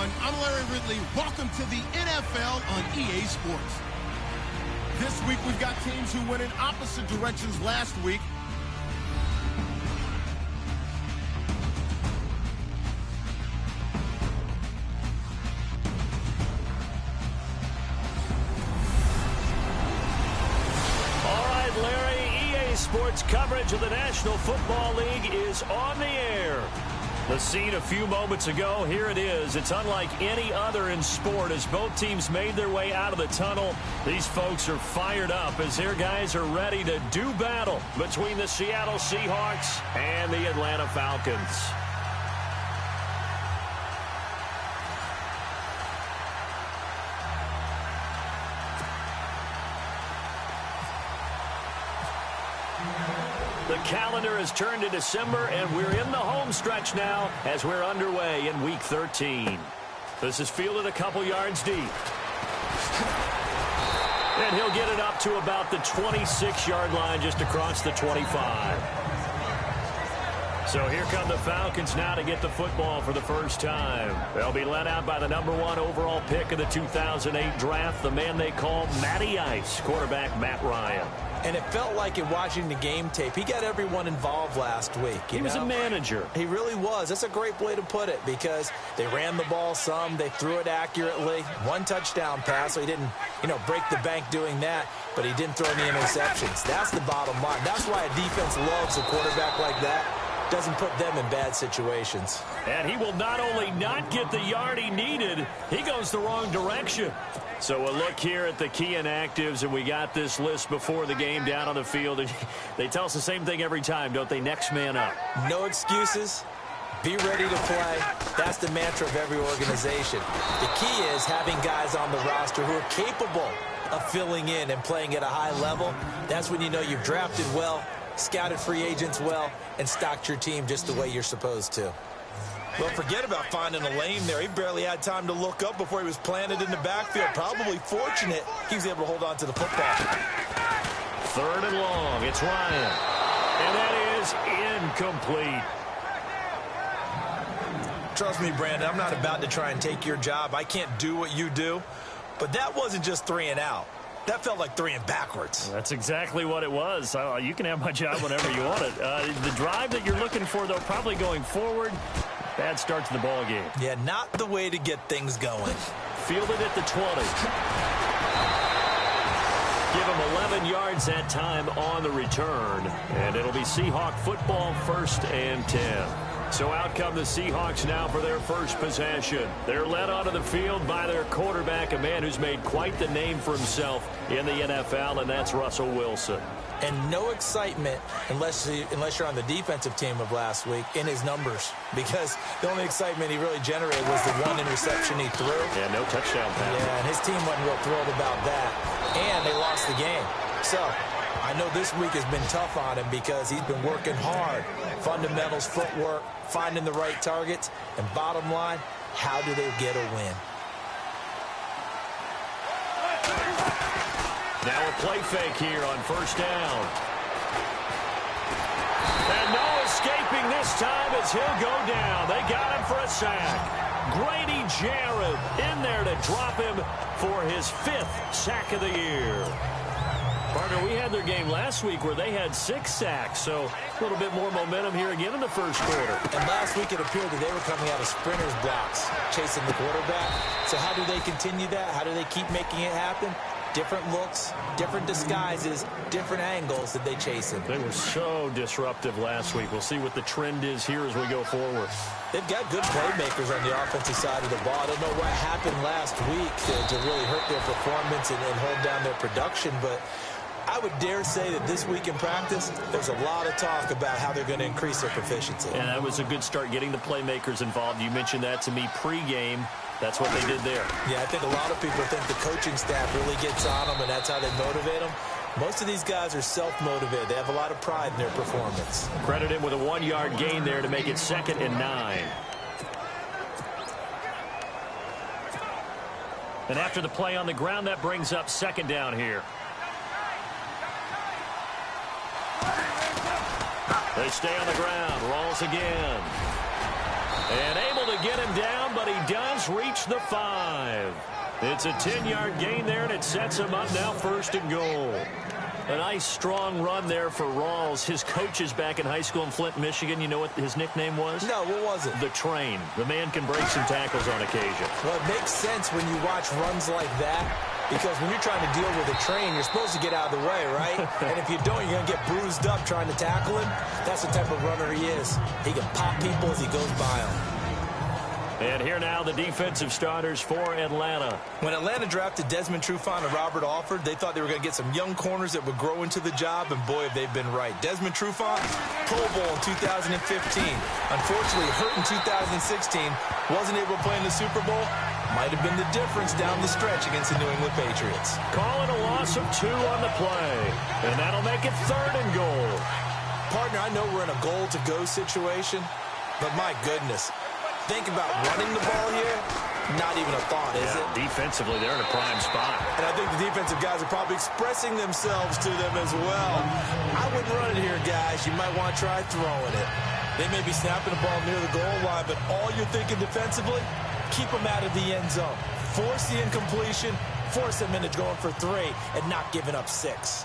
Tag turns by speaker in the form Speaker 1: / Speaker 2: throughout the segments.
Speaker 1: everyone. I'm Larry Ridley. Welcome to the NFL on EA Sports. This week we've got teams who went in opposite directions last week.
Speaker 2: All right, Larry, EA Sports coverage of the National Football League is on the air. The scene a few moments ago, here it is. It's unlike any other in sport as both teams made their way out of the tunnel. These folks are fired up as their guys are ready to do battle between the Seattle Seahawks and the Atlanta Falcons. The calendar has turned to December, and we're in the home stretch now as we're underway in Week 13. This is fielded a couple yards deep. And he'll get it up to about the 26-yard line just across the 25. So here come the Falcons now to get the football for the first time. They'll be led out by the #1 overall pick of the 2008 draft, the man they call Matty Ice, quarterback Matt Ryan.
Speaker 3: And it felt like in watching the game tape, he got everyone involved last week.
Speaker 2: He was a manager.
Speaker 3: He really was. That's a great way to put it because they ran the ball some. They threw it accurately. One touchdown pass, so he didn't, break the bank doing that, but he didn't throw any interceptions. That's the bottom line. That's why a defense loves a quarterback like that. Doesn't put them in bad situations.
Speaker 2: And he will not only not get the yard he needed, he goes the wrong direction. So a look here at the key inactives, and we got this list before the game down on the field. And they tell us the same thing every time, don't they? Next man up.
Speaker 3: No excuses. Be ready to play. That's the mantra of every organization. The key is having guys on the roster who are capable of filling in and playing at a high level. That's when you know you've drafted well, scouted free agents well, and stocked your team just the way you're supposed to.
Speaker 4: Well, forget about finding a lane there. He barely had time to look up before he was planted in the backfield. Probably fortunate he was able to hold on to the football.
Speaker 2: 3rd and long. It's Ryan. And that is incomplete.
Speaker 4: Trust me, Brandon, I'm not about to try and take your job. I can't do what you do. But that wasn't just 3 and out. That felt like 3 and backwards.
Speaker 2: That's exactly what it was. You can have my job whenever you want it. The drive that you're looking for, though, probably going forward. Bad start to the ball game.
Speaker 4: Yeah, not the way to get things going.
Speaker 2: Fielded at the 20. Give him 11 yards that time on the return. And it'll be Seahawk football, 1st and 10. So out come the Seahawks now for their first possession. They're led onto the field by their quarterback, a man who's made quite the name for himself in the NFL, and that's Russell Wilson.
Speaker 3: And no excitement unless you're on the defensive team of last week in his numbers, because the only excitement he really generated was the 1 interception he threw.
Speaker 2: Yeah, no touchdown pass.
Speaker 3: Yeah, and his team wasn't real thrilled about that. And they lost the game. So I know this week has been tough on him because he's been working hard. Fundamentals, footwork, finding the right targets. And bottom line, how do they get a win?
Speaker 2: Now a play fake here on 1st down. And no escaping this time as he'll go down. They got him for a sack. Grady Jarrett in there to drop him for his 5th sack of the year. Partner, we had their game last week where they had 6 sacks, so a little bit more momentum here again in the first quarter.
Speaker 3: And last week it appeared that they were coming out of sprinters blocks, chasing the quarterback. So how do they continue that? How do they keep making it happen? Different looks, different disguises, different angles that they chase him.
Speaker 2: They were so disruptive last week. We'll see what the trend is here as we go forward.
Speaker 3: They've got good playmakers on the offensive side of the ball. I don't know what happened last week to really hurt their performance and hold down their production, but I would dare say that this week in practice, there's a lot of talk about how they're going to increase their proficiency.
Speaker 2: And that was a good start getting the playmakers involved. You mentioned that to me pregame. That's what they did there.
Speaker 3: Yeah, I think a lot of people think the coaching staff really gets on them, and that's how they motivate them. Most of these guys are self-motivated. They have a lot of pride in their performance.
Speaker 2: Credit him with a 1-yard gain there to make it 2nd and 9. And after the play on the ground, that brings up 2nd down here. They stay on the ground. Rolls again. And able to get him down, but he does reach the 5. It's a 10-yard gain there, and it sets him up now 1st and goal. A nice, strong run there for Rawls. His coaches back in high school in Flint, Michigan, you know what his nickname was?
Speaker 3: No, what was it?
Speaker 2: The Train. The man can break some tackles on occasion.
Speaker 3: Well, it makes sense when you watch runs like that, because when you're trying to deal with a train, you're supposed to get out of the way, right? And if you don't, you're going to get bruised up trying to tackle him. That's the type of runner he is. He can pop people as he goes by them.
Speaker 2: And here now the defensive starters for Atlanta.
Speaker 4: When Atlanta drafted Desmond Trufant and Robert Alford, they thought they were going to get some young corners that would grow into the job, and boy, have they been right. Desmond Trufant, Pro Bowl in 2015. Unfortunately, hurt in 2016. Wasn't able to play in the Super Bowl. Might have been the difference down the stretch against the New England Patriots.
Speaker 2: Calling a loss of 2 on the play. And that'll make it 3rd and goal.
Speaker 3: Partner, I know we're in a goal-to-go situation, but my goodness. Think about running the ball here. Not even a thought, is it?
Speaker 2: Defensively, they're in a prime spot.
Speaker 3: And I think the defensive guys are probably expressing themselves to them as well. I wouldn't run it here, guys. You might want to try throwing it. They may be snapping the ball near the goal line, but all you're thinking defensively, keep them out of the end zone. Force the incompletion, force them into going for 3, and not giving up 6.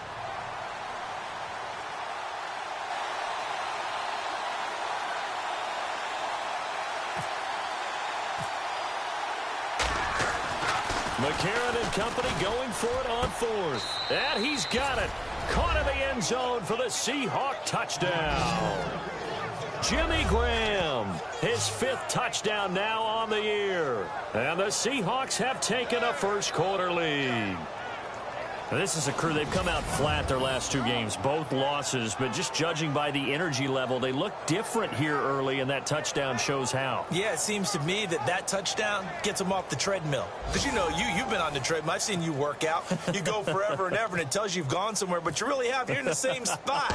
Speaker 2: McCarron and company going for it on 4th. And he's got it. Caught in the end zone for the Seahawk touchdown. Jimmy Graham, his 5th touchdown now on the year. And the Seahawks have taken a first-quarter lead. Now, this is a crew, they've come out flat their last 2 games, both losses, but just judging by the energy level, they look different here early, and that touchdown shows how.
Speaker 3: Yeah, it seems to me that touchdown gets them off the treadmill. Because, you know, you've been on the treadmill. I've seen you work out. You go forever and ever, and it tells you you've gone somewhere, but you really have. You're in the same spot.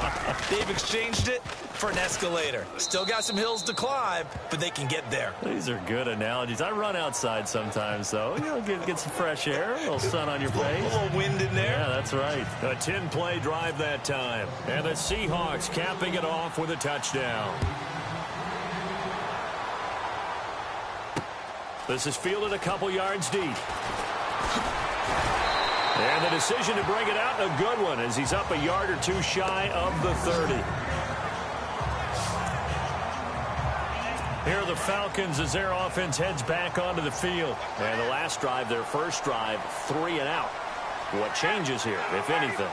Speaker 3: They've exchanged it for an escalator. Still got some hills to climb, but they can get there.
Speaker 2: These are good analogies. I run outside sometimes, though. You know, get some fresh air, a little sun on your face.
Speaker 3: A little wind in there.
Speaker 2: Yeah, that's right. A 10-play drive that time. And the Seahawks capping it off with a touchdown. This is fielded a couple yards deep. And the decision to bring it out, a good one, as he's up a yard or 2 shy of the 30. Here are the Falcons as their offense heads back onto the field. And the last drive, their first drive, 3 and out. What changes here, if anything?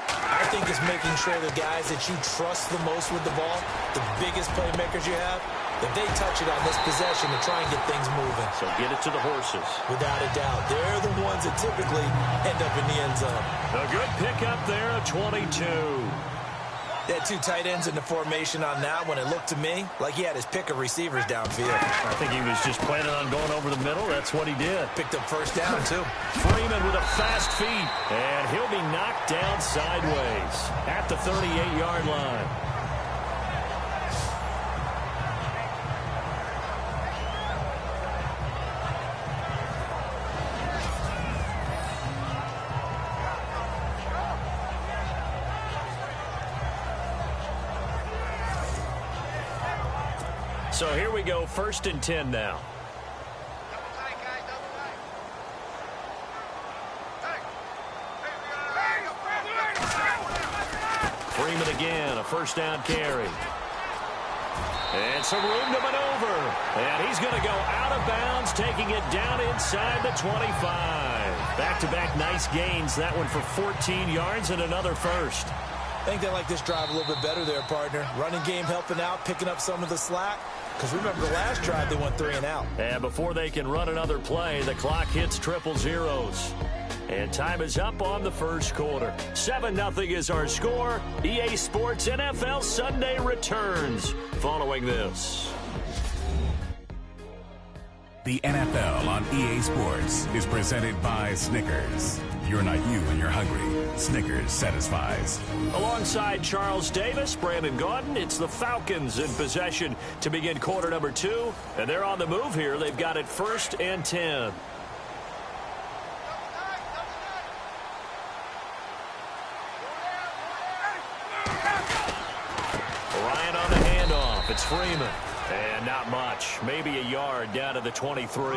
Speaker 3: I think it's making sure the guys that you trust the most with the ball, the biggest playmakers you have, that they touch it on this possession to try and get things moving.
Speaker 2: So get it to the horses.
Speaker 3: Without a doubt. They're the ones that typically end up in the end zone.
Speaker 2: A good pickup there, a 22.
Speaker 3: They had 2 tight ends in the formation on that one. It looked to me like he had his pick of receivers downfield.
Speaker 2: I think he was just planning on going over the middle. That's what he did.
Speaker 3: Picked up first down, too.
Speaker 2: Freeman with a fast feet. And he'll be knocked down sideways at the 38-yard line. So here we go, 1st and 10 now. Freeman again, a first down carry. And some room to maneuver. And he's going to go out of bounds, taking it down inside the 25. Back-to-back nice gains. That one for 14 yards and another first.
Speaker 3: I think they like this drive a little bit better there, partner. Running game helping out, picking up some of the slack. Because remember, the last drive, they went 3 and out.
Speaker 2: And before they can run another play, the clock hits triple zeros. And time is up on the first quarter. 7-0 is our score. EA Sports NFL Sunday returns following this.
Speaker 5: The NFL on EA Sports is presented by Snickers. You're not you when you're hungry. Snickers satisfies.
Speaker 2: Alongside Charles Davis, Brandon Gaudin, it's the Falcons in possession to begin quarter number 2. And they're on the move here. They've got it 1st and 10. Ryan on the handoff. It's Freeman. And not much. Maybe a yard down to the 23.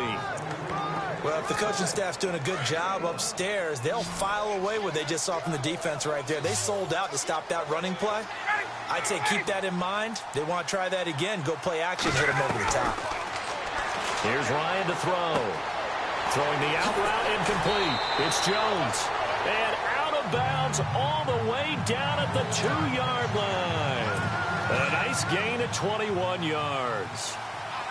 Speaker 4: Well, if the coaching staff's doing a good job upstairs, they'll file away what they just saw from the defense right there. They sold out to stop that running play. I'd say keep that in mind. They want to try that again. Go play action, hit them over the top.
Speaker 2: Here's Ryan to throw. Throwing the out route incomplete. It's Jones. And out of bounds all the way down at the 2-yard line. A nice gain of 21 yards.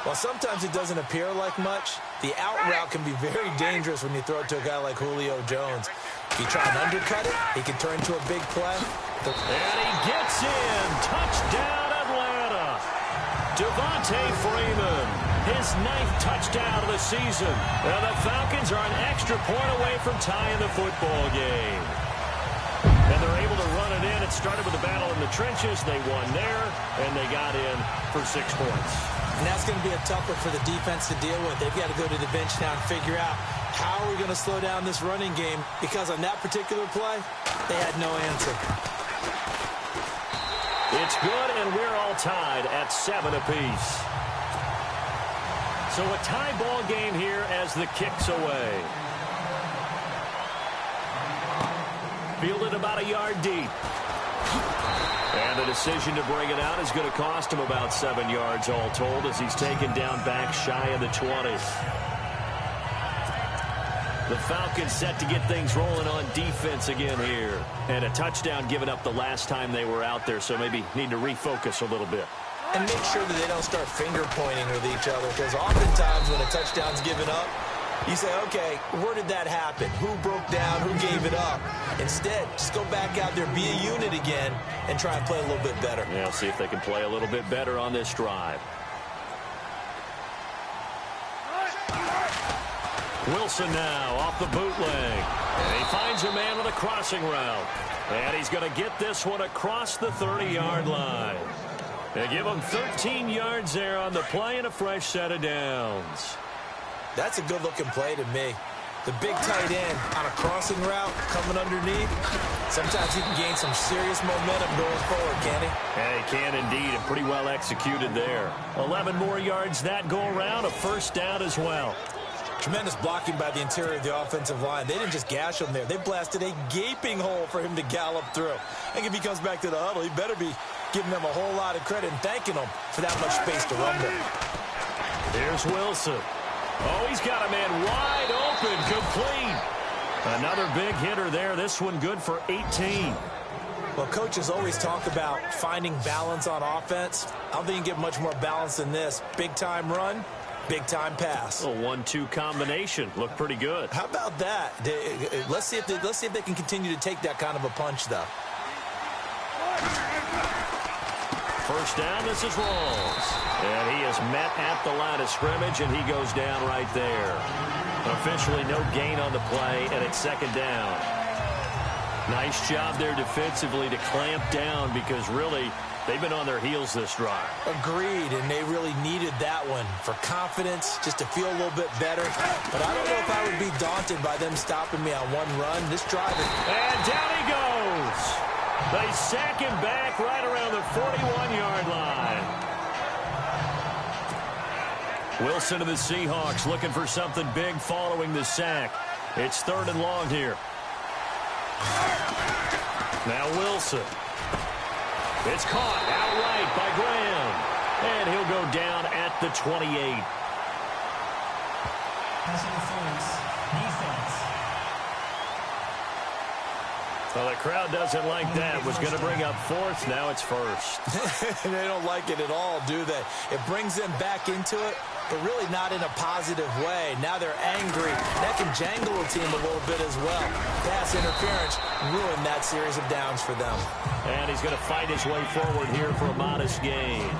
Speaker 4: Well, sometimes it doesn't appear like much. The out route can be very dangerous when you throw it to a guy like Julio Jones. If you try and undercut it, he can turn into a big play.
Speaker 2: And he gets in. Touchdown, Atlanta. Devontae Freeman, his 9th touchdown of the season. And the Falcons are an extra point away from tying the football game. And they're able to run it in. It started with a battle in the trenches. They won there, and they got in for 6 points.
Speaker 4: And that's going to be a tough one for the defense to deal with. They've got to go to the bench now and figure out how are we going to slow down this running game, because on that particular play, they had no answer.
Speaker 2: It's good, and we're all tied at 7 apiece. So a tie ball game here as the kick's away. Fielded about a yard deep. And the decision to bring it out is going to cost him about 7 yards all told, as he's taken down back shy of the 20. The Falcons set to get things rolling on defense again here. And a touchdown given up the last time they were out there, so maybe need to refocus a little bit.
Speaker 4: And make sure that they don't start finger pointing with each other, because oftentimes when a touchdown's given up, you say, okay, where did that happen? Who broke down? Who gave it up? Instead, just go back out there, be a unit again, and try and play a little bit better.
Speaker 2: Yeah, see if they can play a little bit better on this drive. Wilson now off the bootleg. And he finds a man with a crossing route. And he's going to get this one across the 30-yard line. They give him 13 yards there on the play and a fresh set of downs.
Speaker 4: That's a good-looking play to me. The big tight end on a crossing route coming underneath. Sometimes he can gain some serious momentum going forward, can he?
Speaker 2: Yeah, he can indeed, and pretty well executed there. 11 more yards that go around, a first down as well.
Speaker 4: Tremendous blocking by the interior of the offensive line. They didn't just gash him there. They blasted a gaping hole for him to gallop through. I think if he comes back to the huddle, he better be giving them a whole lot of credit and thanking them for that much space to run with.
Speaker 2: Here's Wilson. Oh, he's got a man wide open, complete. Another big hitter there. This one good for 18.
Speaker 4: Well, coaches always talk about finding balance on offense. I don't think you can get much more balance than this. Big-time run, big-time pass.
Speaker 2: A 1-2 combination. Looked pretty good.
Speaker 4: How about that? Let's see if they can continue to take that kind of a punch, though.
Speaker 2: First down, this is Rawls. And he is met at the line of scrimmage, and he goes down right there. Officially no gain on the play, and it's second down. Nice job there defensively to clamp down, because really they've been on their heels this drive.
Speaker 4: Agreed, and they really needed that one for confidence, just to feel a little bit better. But I don't know if I would be daunted by them stopping me on one run. This drive is...
Speaker 2: And down he goes. They sack him back right around the 41-yard line. Wilson to the Seahawks looking for something big following the sack. It's 3rd and long here. Now Wilson. It's caught outright by Graham. And he'll go down at the 28. Well, the crowd doesn't like that. Was going to bring up 4th. Now it's 1st.
Speaker 4: They don't like it at all, do they? It brings them back into it, but really not in a positive way. Now they're angry. That can jangle a team a little bit as well. Pass interference ruined that series of downs for them.
Speaker 2: And he's going to fight his way forward here for a modest gain.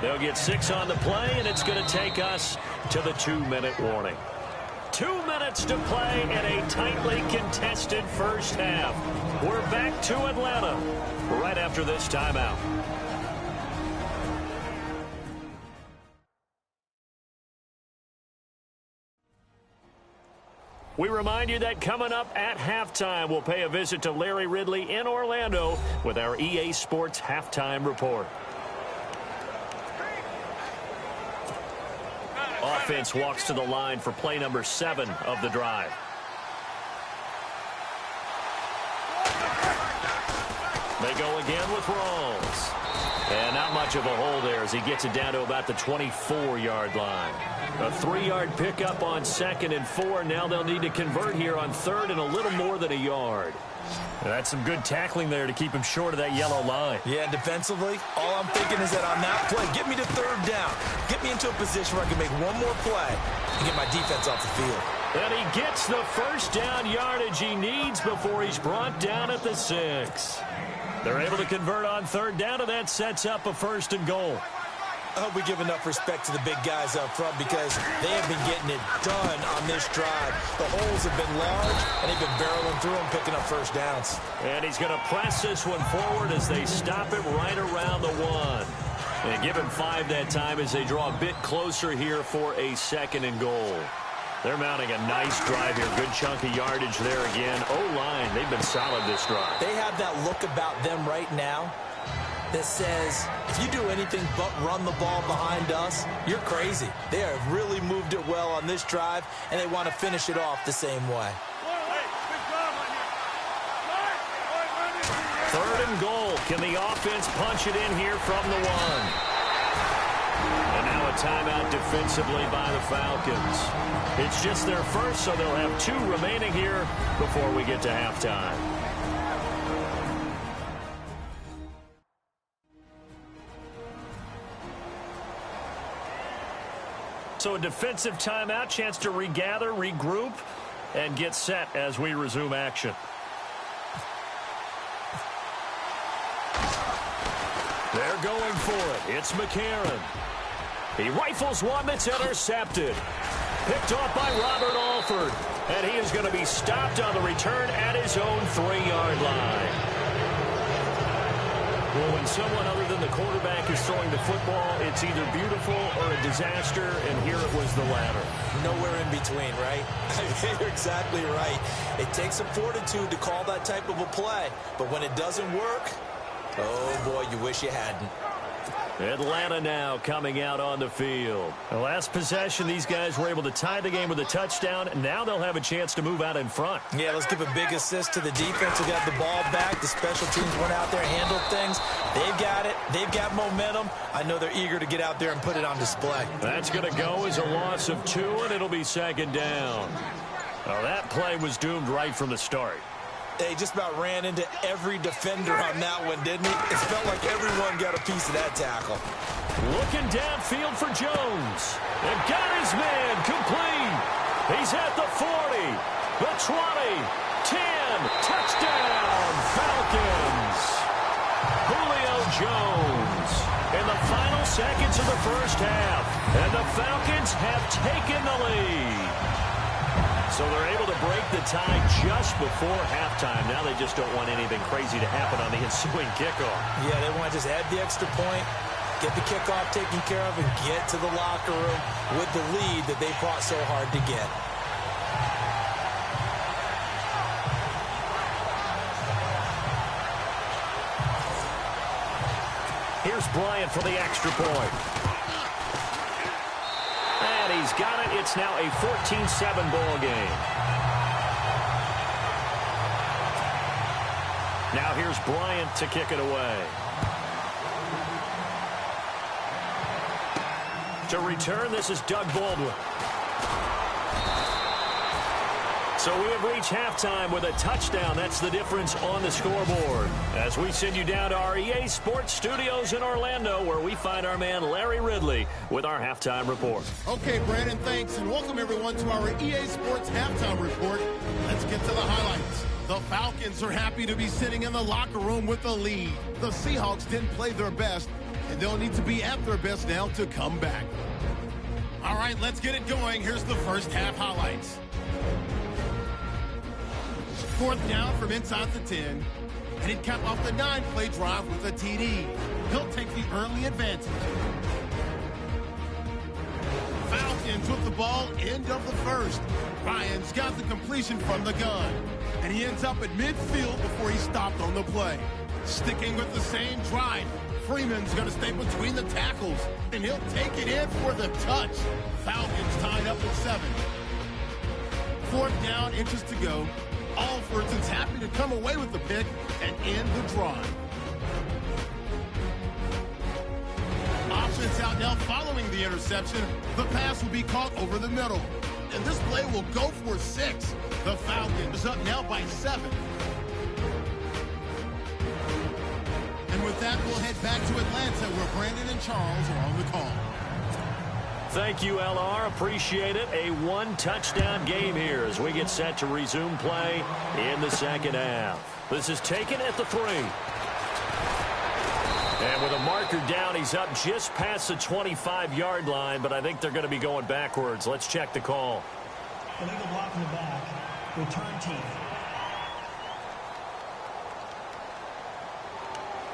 Speaker 2: They'll get 6 on the play, and it's going to take us to the 2-minute warning. 2 minutes to play in a tightly contested first half. We're back to Atlanta right after this timeout. We remind you that coming up at halftime, we'll pay a visit to Larry Ridley in Orlando with our EA Sports Halftime Report. offense walks to the line for play number 7 of the drive. They go again with Rawls. And not much of a hole there as he gets it down to about the 24-yard line. A 3-yard pickup on 2nd and 4. Now they'll need to convert here on 3rd and a little more than a yard. That's some good tackling there to keep him short of that yellow line.
Speaker 4: Yeah, and defensively, all I'm thinking is that on that play, get me to 3rd down. Get me into a position where I can make one more play and get my defense off the field.
Speaker 2: And he gets the first down yardage he needs before he's brought down at the 6. They're able to convert on 3rd down, and that sets up a 1st and goal.
Speaker 4: I hope we give enough respect to the big guys up front because they have been getting it done on this drive. The holes have been large, and they've been barreling through them, picking up 1st downs.
Speaker 2: And he's going to press this one forward as they stop it right around the 1. And give him 5 that time as they draw a bit closer here for a 2nd and goal. They're mounting a nice drive here. Good chunk of yardage there again. O-line, they've been solid this drive.
Speaker 3: They have that look about them right now that says, if you do anything but run the ball behind us, you're crazy. They have really moved it well on this drive, and they want to finish it off the same way.
Speaker 2: 3rd and goal. Can the offense punch it in here from the 1? And now a timeout defensively by the Falcons. It's just their first, so they'll have 2 remaining here before we get to halftime. So a defensive timeout, chance to regather, regroup, and get set as we resume action. They're going for it. It's McCarron. He rifles one that's intercepted. Picked off by Robert Alford. And he is going to be stopped on the return at his own 3-yard line. Well, when someone other than the quarterback is throwing the football, it's either beautiful or a disaster, and here it was the latter.
Speaker 3: Nowhere in between, right? You're exactly right. It takes some fortitude to call that type of a play, but when it doesn't work, oh boy, you wish you hadn't.
Speaker 2: Atlanta now coming out on the field. The last possession, these guys were able to tie the game with a touchdown. Now they'll have a chance to move out in front.
Speaker 3: Yeah, let's give a big assist to the defense who got the ball back. The special teams went out there, handled things. They've got it. They've got momentum. I know they're eager to get out there and put it on display.
Speaker 2: That's going to go as a loss of 2, and it'll be 2nd down. Well, that play was doomed right from the start.
Speaker 3: They just about ran into every defender on that one, didn't he? It felt like everyone got a piece of that tackle.
Speaker 2: Looking downfield for Jones. And got his man complete. He's at the 40, the 20, 10. Touchdown, Falcons. Julio Jones in the final seconds of the first half. And the Falcons have taken the lead. So they're able to break the tie just before halftime. Now they just don't want anything crazy to happen on the ensuing kickoff.
Speaker 3: Yeah, they want to just add the extra point, get the kickoff taken care of, and get to the locker room with the lead that they fought so hard to get.
Speaker 2: Here's Bryant for the extra point. And he's got it. It's now a 14-7 ball game. Now here's Bryant to kick it away. To return, this is Doug Baldwin. So we have reached halftime with a touchdown. That's the difference on the scoreboard. As we send you down to our EA Sports Studios in Orlando, where we find our man Larry Ridley with our halftime report.
Speaker 1: Okay, Brandon, thanks, and welcome everyone to our EA Sports halftime report. Let's get to the highlights. The Falcons are happy to be sitting in the locker room with the lead. The Seahawks didn't play their best, and they'll need to be at their best now to come back. All right, let's get it going. Here's the first half highlights. 4th down from inside the 10, and he'd cap off the 9-play drive with a TD. He'll take the early advantage. Falcons with the ball, end of the first. Ryan's got the completion from the gun, and he ends up at midfield before he stopped on the play. Sticking with the same drive, Freeman's going to stay between the tackles, and he'll take it in for the touch. Falcons tied up at 7. 4th down, inches to go. Alfredson's happy to come away with the pick and end the drive. Offense out now following the interception. The pass will be caught over the middle. And this play will go for 6. The Falcons up now by 7. And with that, we'll head back to Atlanta where Brandon and Charles are on the call.
Speaker 2: Thank you, LR. Appreciate it. A one-touchdown game here as we get set to resume play in the second half. This is taken at the 3. And with a marker down, he's up just past the 25-yard line, but I think they're going to be going backwards. Let's check the call.
Speaker 6: Illegal block in the back. Return team.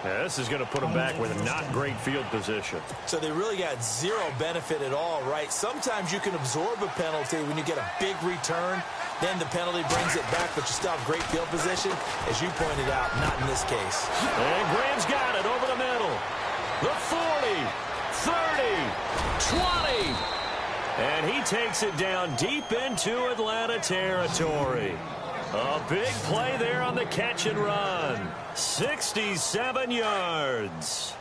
Speaker 2: Yeah, this is going to put them back with not great field position.
Speaker 3: So they really got zero benefit at all, right? Sometimes you can absorb a penalty when you get a big return. Then the penalty brings it back, but you still have great field position. As you pointed out, not in this case.
Speaker 2: And Graham's got it over the middle. The 40, 30, 20. And he takes it down deep into Atlanta territory. A big play there on the catch and run. 67 yards.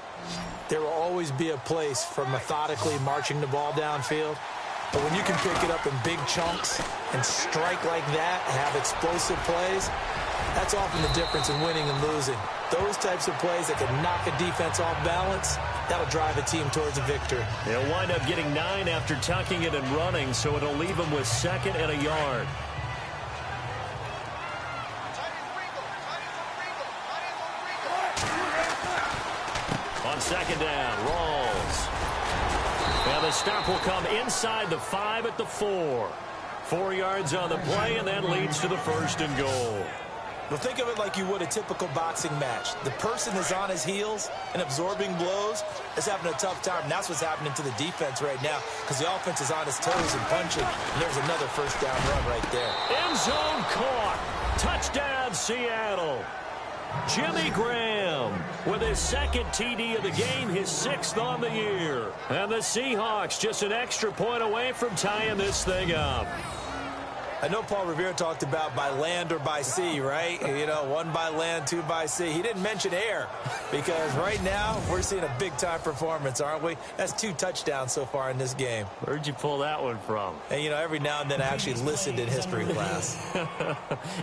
Speaker 3: There will always be a place for methodically marching the ball downfield. But when you can pick it up in big chunks and strike like that, have explosive plays, that's often the difference in winning and losing. Those types of plays that can knock a defense off balance, that'll drive a team towards a victory.
Speaker 2: They'll wind up getting 9 after tucking it and running, so it'll leave them with 2nd and a yard. On 2nd down, Rawls. Now the stop will come inside the 5 at the 4. 4 yards on the play, and that leads to the 1st and goal.
Speaker 3: Well, think of it like you would a typical boxing match. The person is on his heels and absorbing blows is having a tough time. And that's what's happening to the defense right now because the offense is on his toes and punching. And there's another 1st down run right there.
Speaker 2: End zone caught. Touchdown, Seattle. Jimmy Graham with his 2nd TD of the game, his 6th on the year. And the Seahawks just an extra point away from tying this thing up.
Speaker 3: I know Paul Revere talked about by land or by sea, right? You know, 1 by land, 2 by sea. He didn't mention air because right now we're seeing a big-time performance, aren't we? That's 2 touchdowns so far in this game.
Speaker 2: Where'd you pull that one from?
Speaker 3: And, you know, every now and then I actually listened in history class.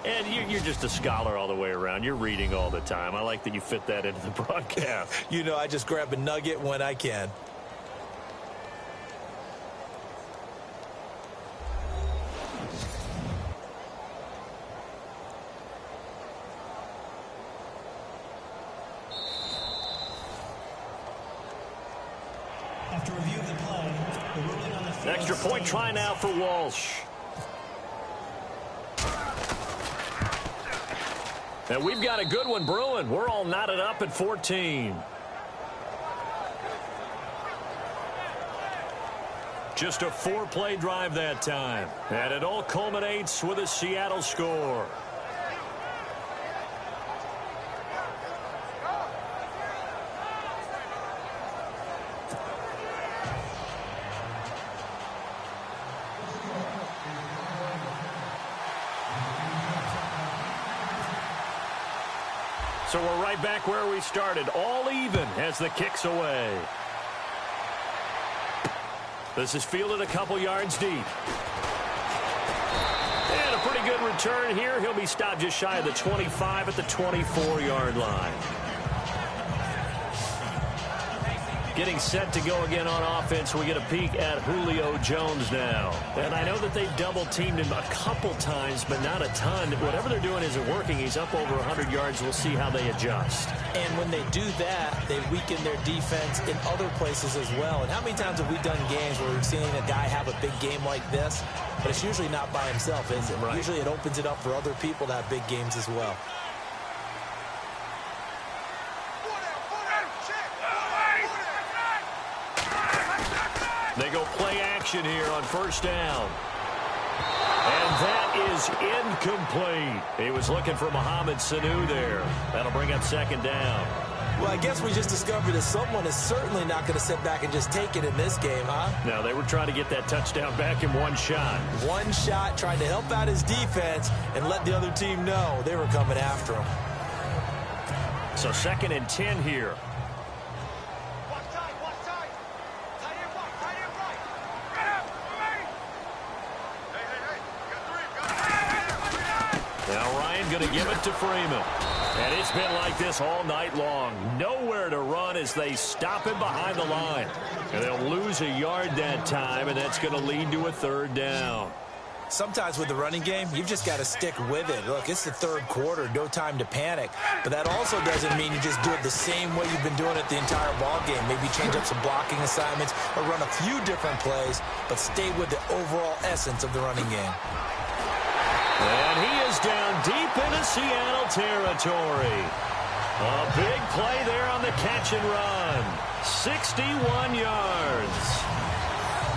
Speaker 2: And you're just a scholar all the way around. You're reading all the time. I like that you fit that into the broadcast.
Speaker 3: You know, I just grab a nugget when I can.
Speaker 6: After review of the play, the ruling on the field.
Speaker 2: Extra point try now for Walsh. And we've got a good one brewing. We're all knotted up at 14. Just a 4-play drive that time. And it all culminates with a Seattle score. So we're right back where we started, all even as the kick's away. This is fielded a couple yards deep. And a pretty good return here. He'll be stopped just shy of the 25 at the 24-yard line. Getting set to go again on offense. We get a peek at Julio Jones now. And I know that they've double-teamed him a couple times, but not a ton. Whatever they're doing isn't working. He's up over 100 yards. We'll see how they adjust.
Speaker 3: And when they do that, they weaken their defense in other places as well. And how many times have we done games where we've seen a guy have a big game like this? But it's usually not by himself, is it?
Speaker 2: Right. Usually
Speaker 3: it opens it up for other people to have big games as well.
Speaker 2: They go play action here on 1st down. And that is incomplete. He was looking for Mohamed Sanu there. That'll bring up 2nd down.
Speaker 3: Well, I guess we just discovered that someone is certainly not going to sit back and just take it in this game, huh?
Speaker 2: No, they were trying to get that touchdown back in one shot.
Speaker 3: One shot, trying to help out his defense and let the other team know they were coming after him.
Speaker 2: So 2nd and 10 here. Now Ryan going to give it to Freeman. And it's been like this all night long. Nowhere to run as they stop him behind the line. And they'll lose a yard that time, and that's going to lead to a 3rd down.
Speaker 3: Sometimes with the running game, you've just got to stick with it. Look, it's the 3rd quarter, no time to panic. But that also doesn't mean you just do it the same way you've been doing it the entire ball game. Maybe change up some blocking assignments or run a few different plays, but stay with the overall essence of the running game.
Speaker 2: And he is down deep into Seattle territory. A big play there on the catch and run. 61 yards.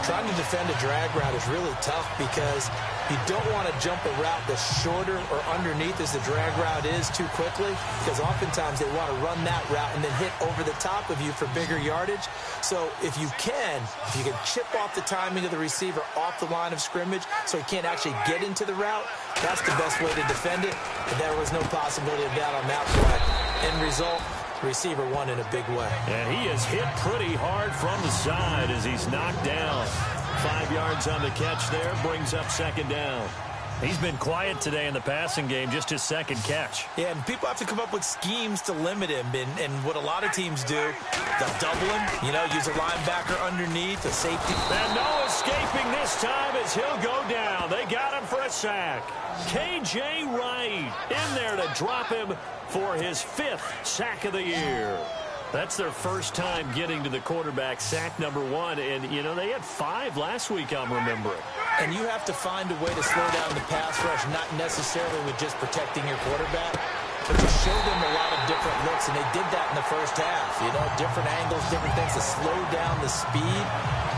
Speaker 3: Trying to defend a drag route is really tough because you don't want to jump a route that's shorter or underneath as the drag route is too quickly, because oftentimes they want to run that route and then hit over the top of you for bigger yardage. So if you can chip off the timing of the receiver off the line of scrimmage so he can't actually get into the route, that's the best way to defend it. But there was no possibility of that on that play. End result, the receiver won in a big way.
Speaker 2: And he is hit pretty hard from the side as he's knocked down. 5 yards on the catch there, brings up 2nd down. He's been quiet today in the passing game, just his 2nd catch.
Speaker 3: Yeah, and people have to come up with schemes to limit him. And what a lot of teams do, they'll double him, use a linebacker underneath, a safety.
Speaker 2: And no escaping this time as he'll go down. They got him for a sack. K.J. Wright in there to drop him for his 5th sack of the year. That's their first time getting to the quarterback, sack number 1. And, they had 5 last week, I'm remembering.
Speaker 3: And you have to find a way to slow down the pass rush, not necessarily with just protecting your quarterback, but to show them a lot of different looks. And they did that in the first half. Different angles, different things to slow down the speed.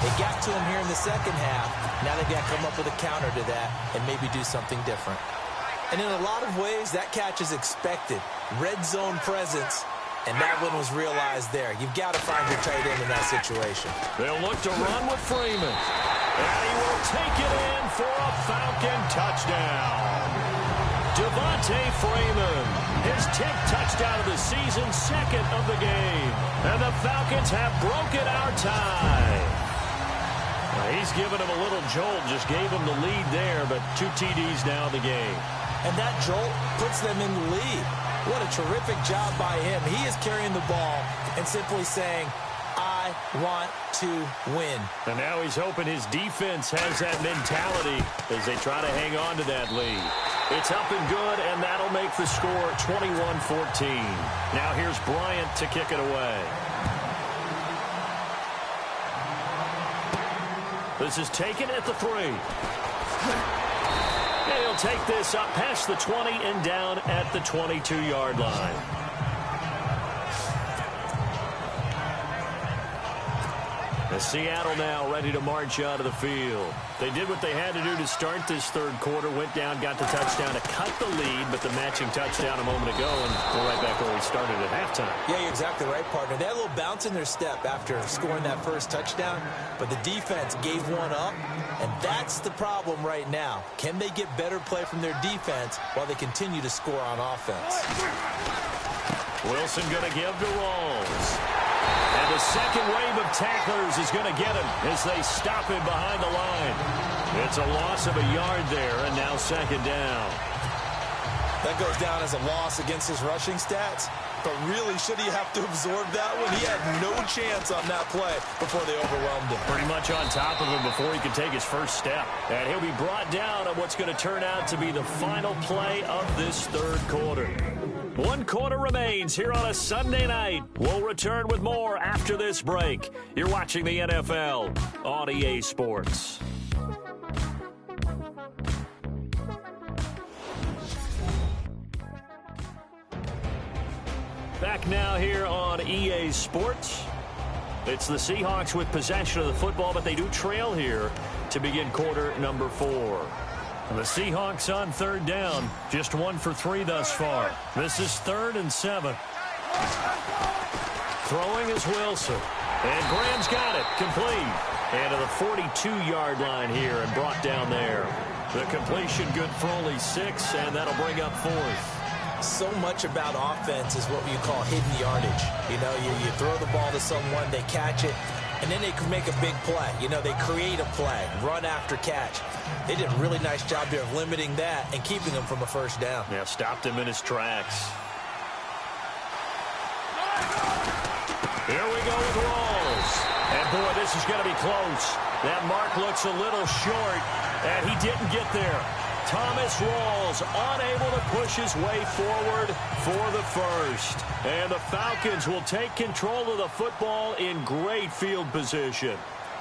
Speaker 3: They got to him here in the second half. Now they've got to come up with a counter to that and maybe do something different. And in a lot of ways, that catch is expected. Red zone presence. And that one was realized there. You've got to find your tight end in that situation.
Speaker 2: They'll look to run with Freeman. And he will take it in for a Falcon touchdown. Devontae Freeman, his 10th touchdown of the season, 2nd of the game. And the Falcons have broken our tie. He's given him a little jolt, just gave him the lead there, but 2 TDs now in the game.
Speaker 3: And that jolt puts them in the lead. What a terrific job by him. He is carrying the ball and simply saying, I want to win.
Speaker 2: And now he's hoping his defense has that mentality as they try to hang on to that lead. It's up and good, and that'll make the score 21-14. Now here's Bryant to kick it away. This is taken at the 3. And he'll take this up past the 20 and down at the 22-yard line. As Seattle now ready to march out of the field. They did what they had to do to start this 3rd quarter. Went down, got the touchdown to cut the lead, but the matching touchdown a moment ago, and we're right back where we started at halftime.
Speaker 3: Yeah, you're exactly right, partner. They had a little bounce in their step after scoring that first touchdown, but the defense gave one up, and that's the problem right now. Can they get better play from their defense while they continue to score on offense?
Speaker 2: Wilson going to give to Rawls. And the second wave of tacklers is going to get him as they stop him behind the line. It's a loss of a yard there, and now 2nd down.
Speaker 4: That goes down as a loss against his rushing stats. But really, should he have to absorb that one? He had no chance on that play before they overwhelmed him.
Speaker 2: Pretty much on top of him before he could take his first step. And he'll be brought down on what's going to turn out to be the final play of this 3rd quarter. 1 quarter remains here on a Sunday night. We'll return with more after this break. You're watching the NFL on EA Sports. Back now here on EA Sports. It's the Seahawks with possession of the football, but they do trail here to begin quarter number 4. And the Seahawks on 3rd down, just 1 for 3 thus far. This is 3rd and 7. Throwing is Wilson. And Graham's got it. Complete. And to the 42-yard line here and brought down there. The completion good for only 6, and that'll bring up 4th.
Speaker 3: So much about offense is what you call hidden yardage. You know, you throw the ball to someone, they catch it, and then they can make a big play. You know, they create a play, run after catch. They did a really nice job there of limiting that and keeping him from a first down.
Speaker 2: Yeah, stopped him in his tracks. Here we go with Rawls. And, boy, this is going to be close. That mark looks a little short, and he didn't get there. Thomas Rawls unable to push his way forward for the first. And the Falcons will take control of the football in great field position.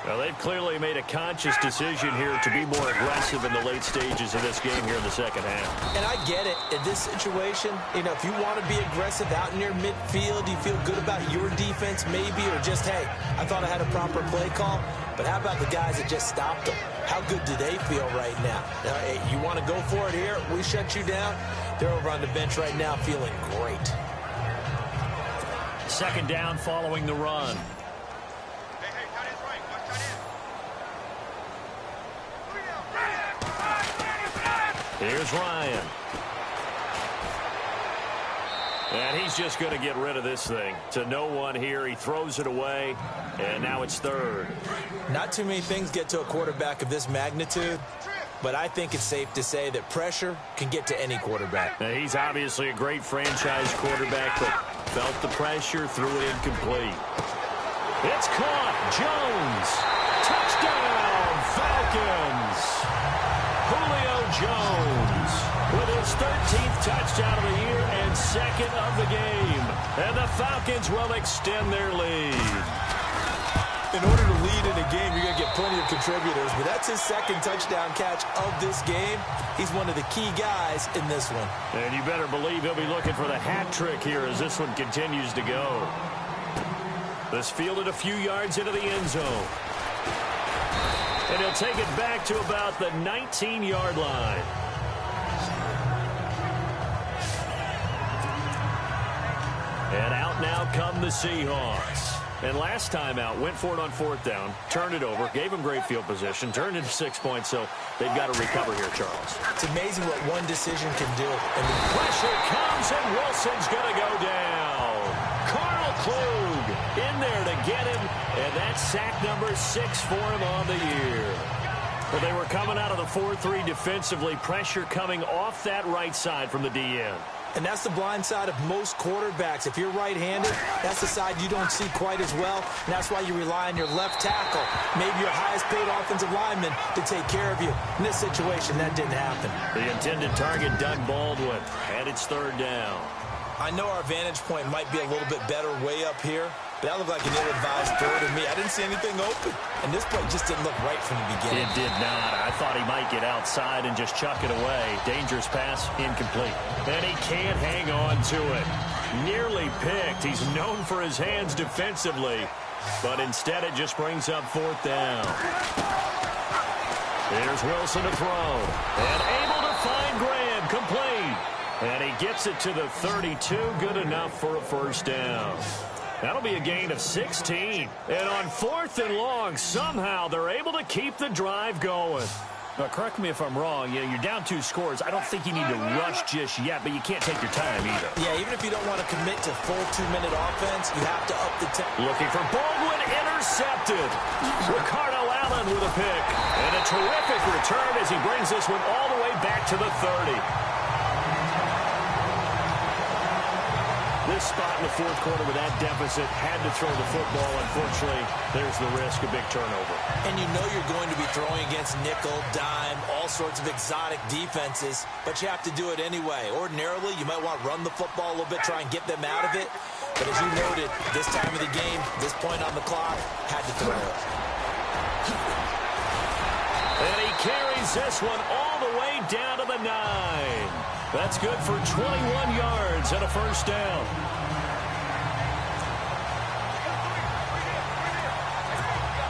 Speaker 2: Well, they've clearly made a conscious decision here to be more aggressive in the late stages of this game here in the second half.
Speaker 3: And I get it. In this situation, you know, if you want to be aggressive out near midfield, you feel good about your defense maybe, or just, hey, I thought I had a proper play call. But how about the guys that just stopped them? How good do they feel right now? Hey, you want to go for it here? We shut you down. They're over on the bench right now feeling great.
Speaker 2: Second down following the run. Here's Ryan. And he's just going to get rid of this thing. To no one here. He throws it away. And now it's third.
Speaker 3: Not too many things get to a quarterback of this magnitude. But I think it's safe to say that pressure can get to any quarterback.
Speaker 2: Now, he's obviously a great franchise quarterback, but felt the pressure, threw it incomplete. It's caught. Jones. Touchdown, Falcons. Julio Jones with his 13th touchdown of the year and second of the game. And the Falcons will extend their lead.
Speaker 3: In order to lead in a game, you're going to get plenty of contributors, but that's his second touchdown catch of this game. He's one of the key guys in this one.
Speaker 2: And you better believe he'll be looking for the hat trick here as this one continues to go. This fielded a few yards into the end zone. And he'll take it back to about the 19-yard line. And out now come the Seahawks. And last time out, went for it on fourth down, turned it over, gave them great field position, turned into 6 points, so they've got to recover here, Charles.
Speaker 3: It's amazing what one decision can do.
Speaker 2: And the pressure comes, and Wilson's going to go down. Carl Klug in there to get him, and that's sack number 6 for him on the year. Well, they were coming out of the 4-3 defensively, pressure coming off that right side from the DN.
Speaker 3: And that's the blind side of most quarterbacks. If you're right-handed, that's the side you don't see quite as well. And that's why you rely on your left tackle, maybe your highest-paid offensive lineman, to take care of you. In this situation, that didn't happen.
Speaker 2: The intended target, Doug Baldwin, and it's third down.
Speaker 3: I know our vantage point might be a little bit better way up here, but that looked like an ill-advised throw to me. I didn't see anything open. And this play just didn't look right from the beginning.
Speaker 2: It did not. I thought he might get outside and just chuck it away. Dangerous pass, incomplete. And he can't hang on to it. Nearly picked. He's known for his hands defensively, but instead it just brings up fourth down. Here's Wilson to throw. And able to find Graham, complete. And he gets it to the 32, good enough for a first down. That'll be a gain of 16. And on fourth and long, somehow they're able to keep the drive going. Now, correct me if I'm wrong. You know, you're down 2 scores. I don't think you need to rush just yet, but you can't take your time either.
Speaker 3: Yeah, even if you don't want to commit to full 2-minute offense, you have to up the tempo.
Speaker 2: Looking for Baldwin, intercepted. Ricardo Allen with a pick. And a terrific return as he brings this one all the way back to the 30. This spot in the fourth quarter with that deficit, had to throw the football. Unfortunately, there's the risk of big turnover.
Speaker 3: And you know you're going to be throwing against nickel, dime, all sorts of exotic defenses, but you have to do it anyway. Ordinarily, you might want to run the football a little bit, try and get them out of it. But as you noted, this time of the game, this point on the clock, had to throw it.
Speaker 2: And he carries this one all the way down to the 9. That's good for 21 yards and a first down.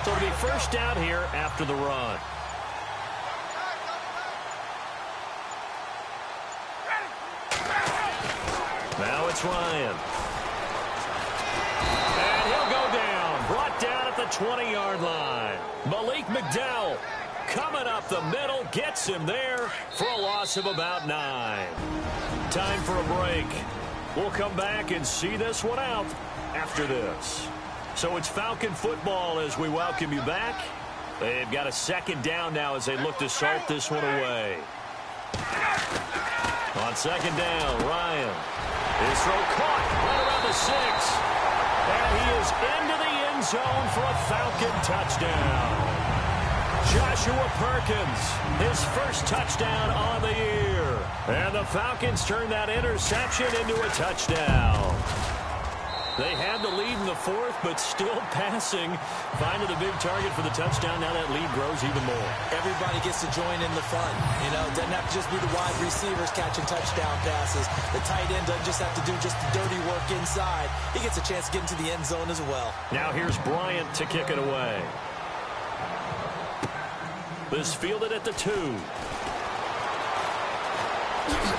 Speaker 2: So it'll be first down here after the run. Now it's Ryan. 20-yard line. Malik McDowell coming up the middle, gets him there for a loss of about 9. Time for a break. We'll come back and see this one out after this. So it's Falcon football as we welcome you back. They've got a second down now as they look to salt this one away. On second down, Ryan. His throw caught right around the 6. And he is into the end zone for a Falcon touchdown. Joshua Perkins, his first touchdown on the year. And the Falcons turn that interception into a touchdown. They had the lead in the 4th, but still passing. Finding the big target for the touchdown. Now that lead grows even more.
Speaker 3: Everybody gets to join in the fun. You know, it doesn't have to just be the wide receivers catching touchdown passes. The tight end doesn't just have to do just the dirty work inside. He gets a chance to get into the end zone as well.
Speaker 2: Now here's Bryant to kick it away. This fielded at the 2.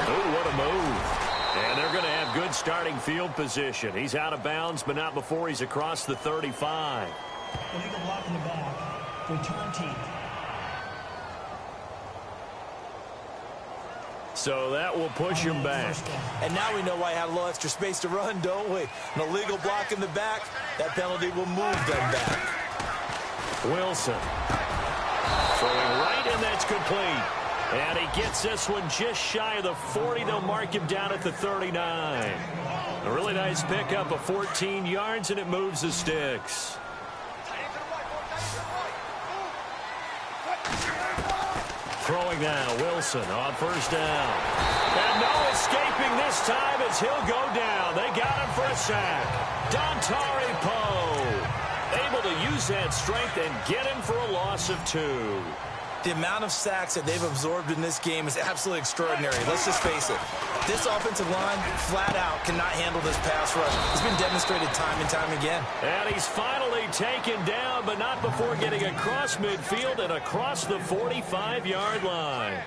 Speaker 2: Oh, what a move. And they're going to have good starting field position. He's out of bounds, but not before he's across the 35.
Speaker 6: Illegal block in the back. Return team.
Speaker 2: So that will push him back.
Speaker 3: And now we know why he had a little extra space to run, don't we? An illegal block in the back. That penalty will move them back.
Speaker 2: Wilson. Throwing right, and that's complete. And he gets this one just shy of the 40. They'll mark him down at the 39. A really nice pickup of 14 yards, and it moves the sticks. Throwing now, Wilson on first down. And no escaping this time as he'll go down. They got him for a sack. Dontari Poe able to use that strength and get him for a loss of 2.
Speaker 3: The amount of sacks that they've absorbed in this game is absolutely extraordinary. Let's just face it. This offensive line, flat out, cannot handle this pass rush. It's been demonstrated time and time again.
Speaker 2: And he's finally taken down, but not before getting across midfield and across the 45-yard line.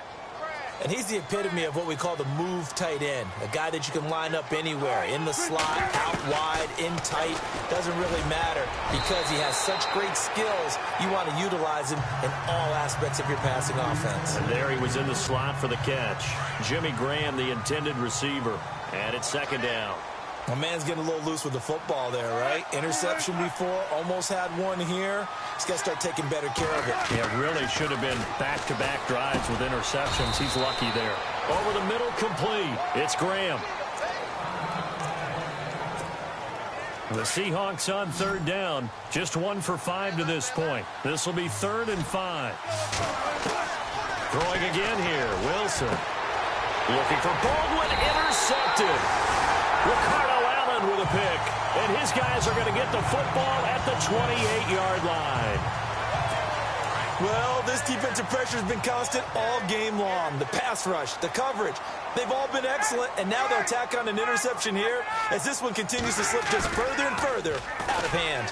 Speaker 3: And he's the epitome of what we call the move tight end. A guy that you can line up anywhere, in the slot, out wide, in tight. Doesn't really matter because he has such great skills. You want to utilize him in all aspects of your passing offense.
Speaker 2: And there he was in the slot for the catch. Jimmy Graham, the intended receiver. And it's second down.
Speaker 3: My man's getting a little loose with the football there, right? Interception before, almost had one here. He's got to start taking better care of it.
Speaker 2: Yeah, really should have been back-to-back drives with interceptions. He's lucky there. Over the middle, complete. It's Graham. The Seahawks on third down. Just 1 for 5 to this point. This will be 3rd and 5. Throwing again here. Wilson. Looking for Baldwin. Intercepted. Ricardo Allen with a pick. And his guys are going to get the football at the 28-yard line.
Speaker 3: Well, this defensive pressure has been constant all game long. The pass rush, the coverage, they've all been excellent. And now they'll tack on an interception here as this one continues to slip just further and further out of hand.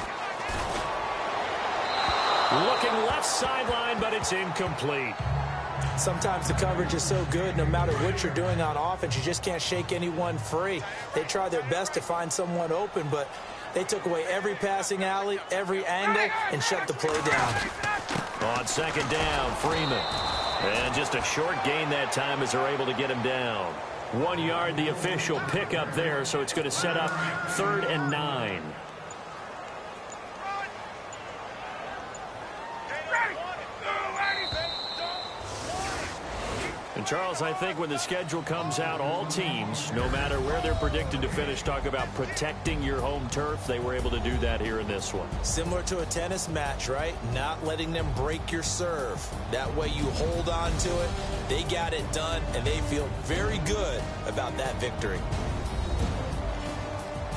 Speaker 2: Looking left sideline, but it's incomplete.
Speaker 3: Sometimes the coverage is so good, no matter what you're doing on offense, you just can't shake anyone free. They try their best to find someone open, but they took away every passing alley, every angle, and shut the play down.
Speaker 2: On second down, Freeman. And just a short gain that time as they're able to get him down. 1 yard, the official pickup there, so it's going to set up 3rd and 9. And Charles, I think when the schedule comes out, all teams, no matter where they're predicted to finish, talk about protecting your home turf. They were able to do that here in this one.
Speaker 3: Similar to a tennis match, right? Not letting them break your serve. That way you hold on to it. They got it done, and they feel very good about that victory.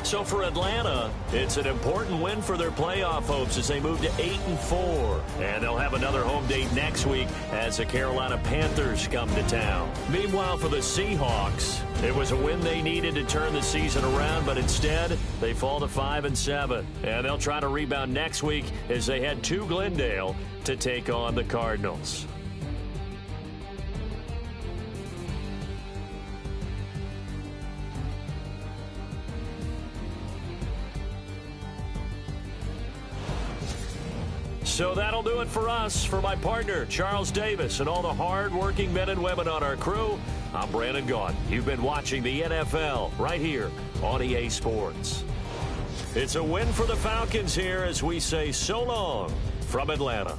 Speaker 2: So for Atlanta, it's an important win for their playoff hopes as they move to 8-4. And they'll have another home date next week as the Carolina Panthers come to town. Meanwhile, for the Seahawks, it was a win they needed to turn the season around, but instead, they fall to 5-7. And they'll try to rebound next week as they head to Glendale to take on the Cardinals. So that'll do it for us. For my partner, Charles Davis, and all the hard-working men and women on our crew, I'm Brandon Gaudin. You've been watching the NFL right here on EA Sports. It's a win for the Falcons here as we say so long from Atlanta.